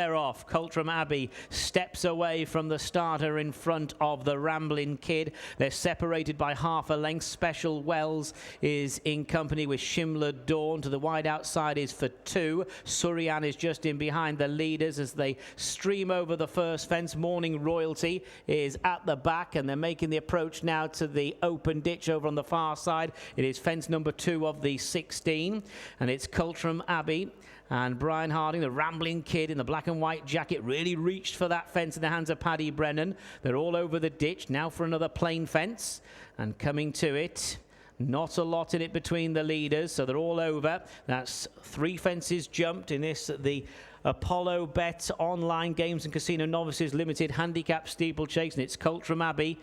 They're off. Cultram Abbey steps away from the starter in front of the Ramblin' Kid. They're separated by half a length. Special Wells is in company with Shimla Dawn. To the wide outside is for 2. Suryan is just in behind the leaders as they stream over the first fence. Morning Royalty is at the back, and they're making the approach now to the open ditch over on the far side. It is fence number 2 of the 16, and it's Cultram Abbey and Brian Harding, the Ramblin' Kid in the black and white jacket, really reached for that fence in the hands of Paddy Brennan. They're all over the ditch now for another plain fence, and coming to it, not a lot in it between the leaders, so they're all over. That's 3 fences jumped in this, the Apollo Bet Online Games and Casino Novices Limited Handicap Steeplechase, and it's Cultram Abbey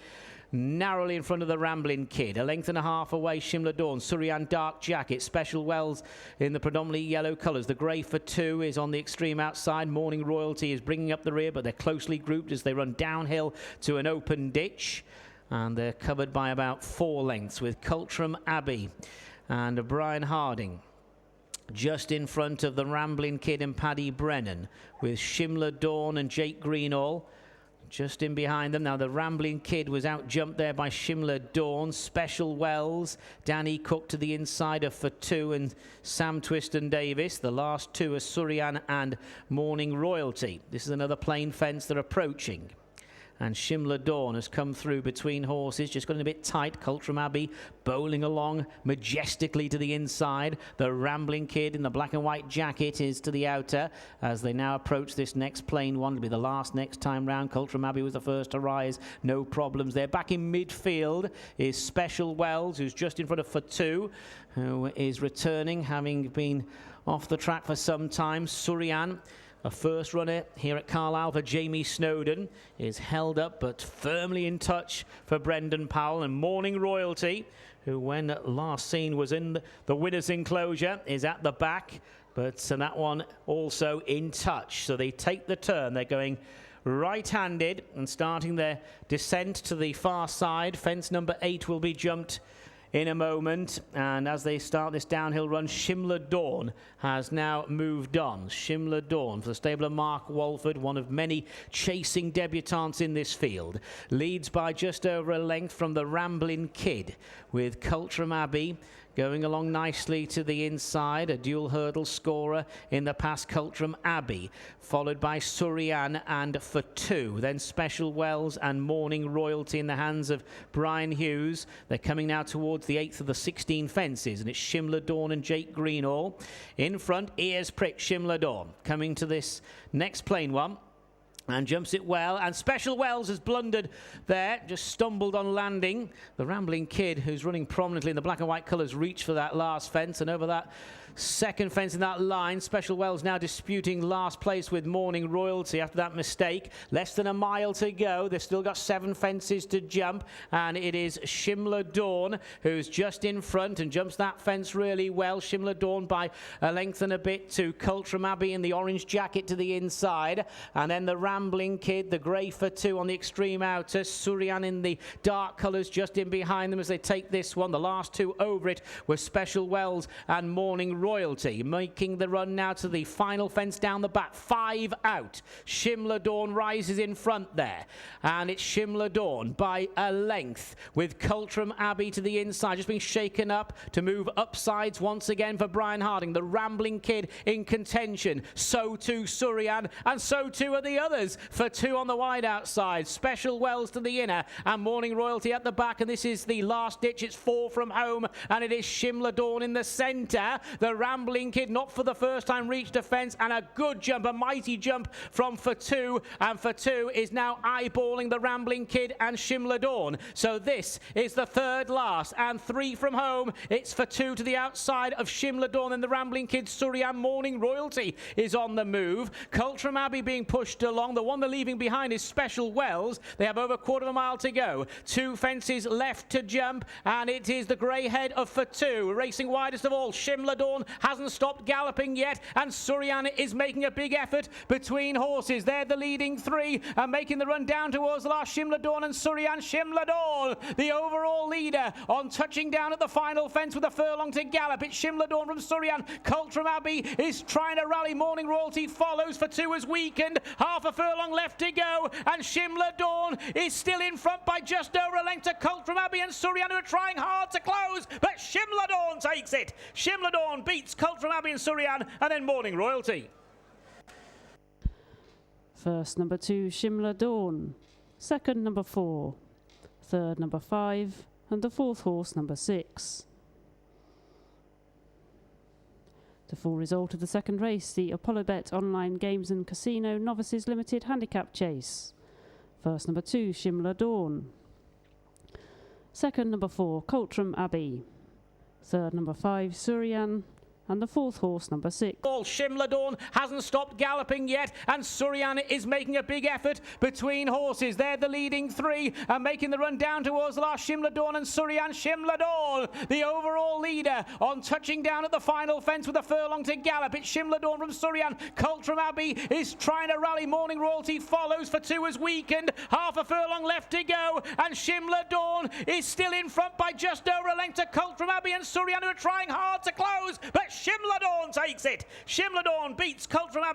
narrowly in front of the Ramblin' Kid. A length and a half away, Shimla Dawn. Suryan Dark Jacket. Special Wells in the predominantly yellow colours. The grey for 2 is on the extreme outside. Morning Royalty is bringing up the rear, but they're closely grouped as they run downhill to an open ditch. And they're covered by about 4 lengths with Cultram Abbey and Brian Harding just in front of the Ramblin' Kid and Paddy Brennan, with Shimla Dawn and Jake Greenall just in behind them. Now the Ramblin' Kid was out jumped there by Shimla Dawn. Special Wells, Danny Cook to the insider for 2, and Sam Twiston Davis. The last 2 are Suryan and Morning Royalty. This is another plain fence they're approaching, and Shimla Dawn has come through between horses, just got a bit tight. Cultram Abbey bowling along majestically to the inside. The Ramblin' Kid in the black and white jacket is to the outer as they now approach this next plain one. To be the last next time round. Cultram Abbey was the first to rise, no problems there. Back in midfield is Special Wells, who's just in front of for 2, who is returning, having been off the track for some time. Suryan, a first runner here at Carlisle for Jamie Snowden, is held up but firmly in touch for Brendan Powell. And Morning Royalty, who when last seen was in the winner's enclosure, is at the back, but that one also in touch. So they take the turn. They're going right-handed and starting their descent to the far side. Fence number 8 will be jumped in a moment, and as they start this downhill run, Shimla Dawn has now moved on. Shimla Dawn for the stable of Mark Walford, one of many chasing debutantes in this field, leads by just over a length from the Ramblin' Kid, with Cultram Abbey going along nicely to the inside. A dual hurdle scorer in the past, Cultram Abbey, followed by Suryan and for 2. Then Special Wells and Morning Royalty in the hands of Brian Hughes. They're coming now towards the 8th of the 16 fences, and it's Shimla Dawn and Jake Greenall. In front, ears prick, Shimla Dawn. Coming to this next plain one, and jumps it well, and Special Wells has blundered there, just stumbled on landing. The Ramblin' Kid, who's running prominently in the black and white colours, reached for that last fence, and over that second fence in that line, Special Wells now disputing last place with Morning Royalty after that mistake. Less than a mile to go. They've still got 7 fences to jump, and it is Shimla Dawn who's just in front and jumps that fence really well. Shimla Dawn by a length and a bit to Cultram Abbey in the orange jacket to the inside, and then the Ramblin' Kid, the grey for 2 on the extreme outer. Suryan in the dark colours just in behind them as they take this one. The last 2 over it were Special Wells and Morning Royalty, making the run now to the final fence down the back. 5 out. Shimla Dawn rises in front there, and it's Shimla Dawn by a length, with Cultram Abbey to the inside, just being shaken up to move upsides once again for Brian Harding. The Ramblin' Kid in contention, so too Suryan, and so too are the others for 2 on the wide outside. Special Wells to the inner, and Morning Royalty at the back, and this is the last ditch. It's 4 from home, and it is Shimla Dawn in the centre. The Ramblin' Kid, not for the first time, reached a fence, and a good jump, a mighty jump from for 2, and for 2 is now eyeballing the Ramblin' Kid and Shimla Dawn. So this is the third last, and 3 from home. It's for 2 to the outside of Shimla Dawn, and the Ramblin' Kid. Suryan. Morning Royalty is on the move. Cultram Abbey being pushed along. The one they're leaving behind is Special Wells. They have over a quarter of a mile to go. 2 fences left to jump, and it is the grey head of for 2. Racing widest of all, Shimla Dawn Dawn hasn't stopped galloping yet, and Suryan is making a big effort between horses. They're the leading three, and making the run down towards the last. Shimla Dawn and Suryan. Shimla Dawn, the overall leader, on touching down at the final fence with a furlong to gallop. It's Shimla Dawn from Suryan. Cultram Abbey is trying to rally. Morning Royalty follows for two as weakened. Half a furlong left to go, and Shimla Dawn is still in front by just over a length to Cultram Abbey and Suryan, who are trying hard to close, but Shimla Dawn takes it. Shimla Dawn beats Cultram Abbey and Suryan, and then Morning Royalty. First, number 2, Shimla Dawn. Second, number 4. Third, number 5. And the fourth horse, number 6. The full result of the second race, the Apollo Bet Online Games and Casino Novices Limited Handicap Chase. First, number 2, Shimla Dawn. Second, number 4, Cultram Abbey. Third, number 5, Suryan. And the fourth horse, number 6. Shimla Dawn hasn't stopped galloping yet, and Suryan is making a big effort between horses. They're the leading three, and making the run down towards the last. Shimla Dawn and Suryan. Shimla Dawn, the overall leader, on touching down at the final fence with a furlong to gallop. It's Shimla Dawn from Suryan. Cultram Abbey is trying to rally. Morning Royalty follows for two as weakened. Half a furlong left to go, and Shimla Dawn is still in front by just over a length to Cultram Abbey and Suryan, who are trying hard to close, but Shimla Dawn takes it. Shimla Dawn beats Cultram Abbey.